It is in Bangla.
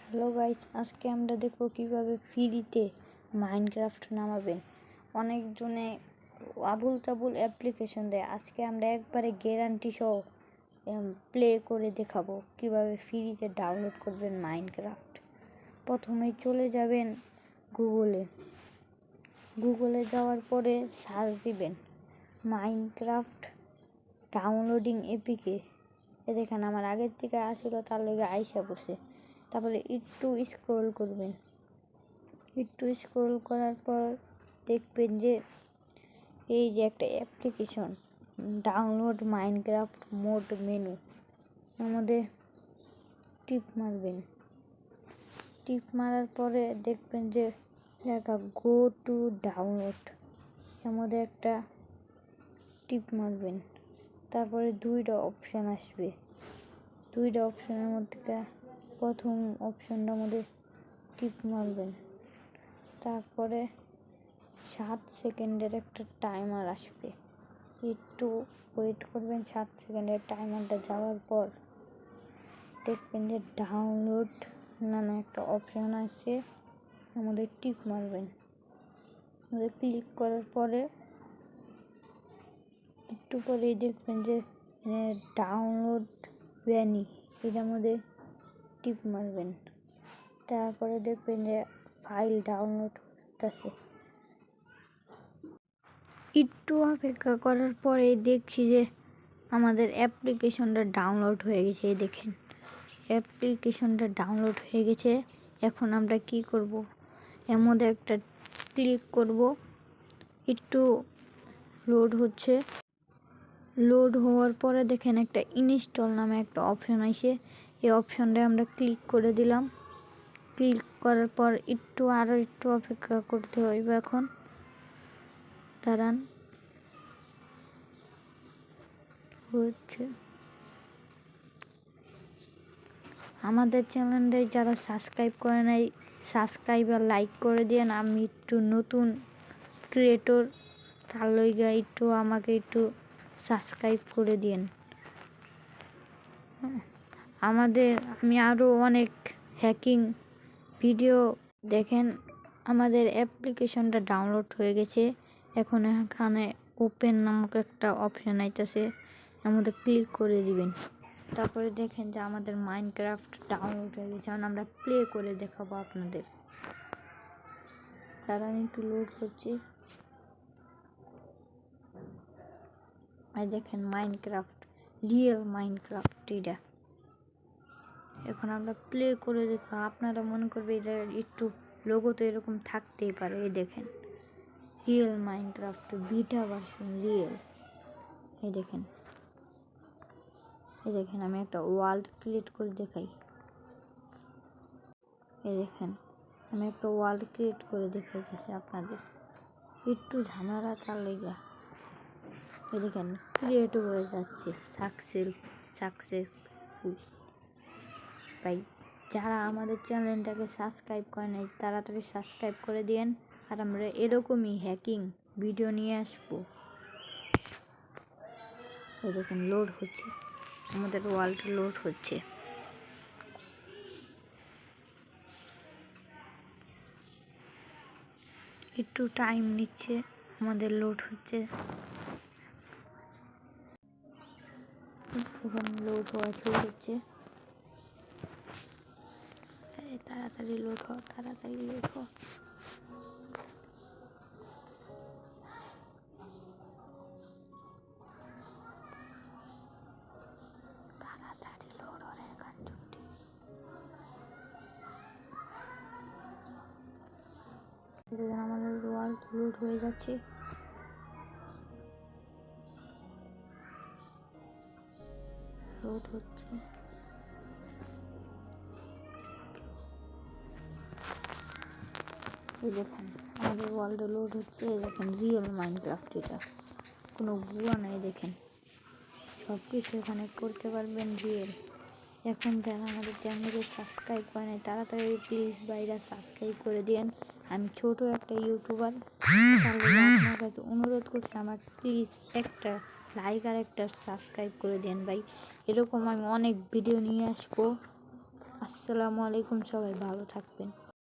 হ্যালো গাইস, আজকে আমরা দেখব কিভাবে ফ্রিতে মাইনক্রাফট নামাবেন। অনেকজনে আবুল তাবুল অ্যাপ্লিকেশন দেয়, আজকে আমরা একবারে গ্যারান্টি সহ প্লে করে দেখাবো কিভাবে ফ্রিতে ডাউনলোড করবেন মাইনক্রাফট। প্রথমেই চলে যাবেন গুগলে যাওয়ার পরে সার্চ দিবেন মাইনক্রাফট ডাউনলোডিং এপিকে। দেখেন আমার আগের থেকে আসছিল, তার লগে আইসা পড়ছে। তারপরে একটু স্ক্রল করবেন, একটু স্ক্রল করার পর দেখবেন যে এই যে একটা application download Minecraft mode menu, এর মধ্যে টিপ মারবেন। টিপ মারার পরে দেখবেন যে লেখা গো টু ডাউনলোড, এর মধ্যে একটা টিপ মারবেন। তারপরে দুইটা অপশান আসবে, দুইটা অপশানের মধ্যে প্রথম অপশানটার মধ্যে টিপ মারবেন। তারপরে 7 সেকেন্ডের একটা টাইমার আসবে, একটু ওয়েট করবেন। 7 সেকেন্ডের টাইমারটা যাওয়ার পর দেখবেন যে ডাউনলোড নামে একটা অপশান আসছে, আমাদের টিপ মারবেন। আমাদের ক্লিক করার পরে একটু পরেই দেখবেন যে ডাউনলোড ব্যানি, এটার মধ্যে টিপ মারবেন। তারপরে দেখবেন যে ফাইল ডাউনলোড করতেছে। একটু অপেক্ষা করার পরে দেখছি যে আমাদের অ্যাপ্লিকেশনটা ডাউনলোড হয়ে গেছে। এই দেখেন অ্যাপ্লিকেশনটা ডাউনলোড হয়ে গেছে। এখন আমরা কি করব, এর মধ্যে একটা ক্লিক করব। একটু লোড হচ্ছে, লোড হওয়ার পরে দেখেন একটা ইনস্টল নামে একটা অপশন আসে, এই অপশনটা আমরা ক্লিক করে দিলাম। ক্লিক করার পর আরও একটু অপেক্ষা করতে হইবে। এখন দাঁড়ান, হচ্ছে আমাদের চ্যানেলটা যারা সাবস্ক্রাইব করে নাই, সাবস্ক্রাইব আর লাইক করে দিয়েন। আমি একটু নতুন ক্রিয়েটর, তার লইগা আমাকে একটু সাবস্ক্রাইব করে দিয়েন। আমি আরও অনেক হ্যাকিং ভিডিও দেখেন। আমাদের অ্যাপ্লিকেশনটা ডাউনলোড হয়ে গেছে। এখন এখানে ওপেন নামক একটা অপশান আইতেছে, এর মধ্যে ক্লিক করে দিবেন। তারপরে দেখেন যে আমাদের মাইনক্রাফট ডাউনলোড হয়ে গেছে। এখন আমরা প্লে করে দেখাবো আপনাদের। তারা একটু লোড করছি। আর দেখেন মাইনক্রাফট, রিয়েল মাইনক্রাফট এটা। এখন আমরা প্লে করে দেখো, আপনারা মনে করবে এটা একটু লোগো তো এরকম থাকতেই পারে। এই দেখেন real Minecraft beta version real. এই দেখেন, এই দেখেন আমি একটা ওয়ার্ল্ড ক্রিয়েট করে দেখাই। এই দেখেন আমি একটা ওয়ার্ল্ড ক্রিয়েট করে দেখাইতেছি আপনাদের, একটু ঝামেলা তার লেগে। এই দেখেন ক্রিয়েট হয়ে যাচ্ছে সাকসেসফুল। ভাই যারা আমাদের চ্যানেলটাকে সাবস্ক্রাইব করে নাই, তাড়াতাড়ি সাবস্ক্রাইব করে দিন। আর আমরা এরকমই হ্যাকিং ভিডিও নিয়ে আসবো। এই দেখেন লোড হচ্ছে, আমাদের ওয়ালটা লোড হচ্ছে। একটু টাইম নিচ্ছে, আমাদের লোড হচ্ছে। এখন লোড হওয়া শুরু হচ্ছে। তাড়াতাড়ি লোড হওয়া, তাড়াতাড়ি লোড হওয়া। তাড়াতাড়ি লোড হওয়ার কাজটি। আমাদের ওয়ার্ল্ড লোড হয়ে যাচ্ছে। লোড হচ্ছে। এই দেখেন আমাদের ওয়ার্ল্ডে লোড হচ্ছে। এই দেখেন রিয়েল মাইনক্রাফট, এটা কোনো ভুয়া নাই। দেখেন সব কিছু এখানে করতে পারবেন রিয়েল। এখন যারা আমাদের চ্যানেলকে সাবস্ক্রাইব করে নাই, তাড়াতাড়ি প্লিজ ভাইরা সাবস্ক্রাইব করে দিন। আমি ছোট একটা ইউটিউবার, তাহলে আপনার কাছে অনুরোধ করছি আমার প্লিজ একটা লাইক আর একটা সাবস্ক্রাইব করে দিন ভাই। এরকম আমি অনেক ভিডিও নিয়ে আসবো। আসসালামু আলাইকুম, সবাই ভালো থাকবেন।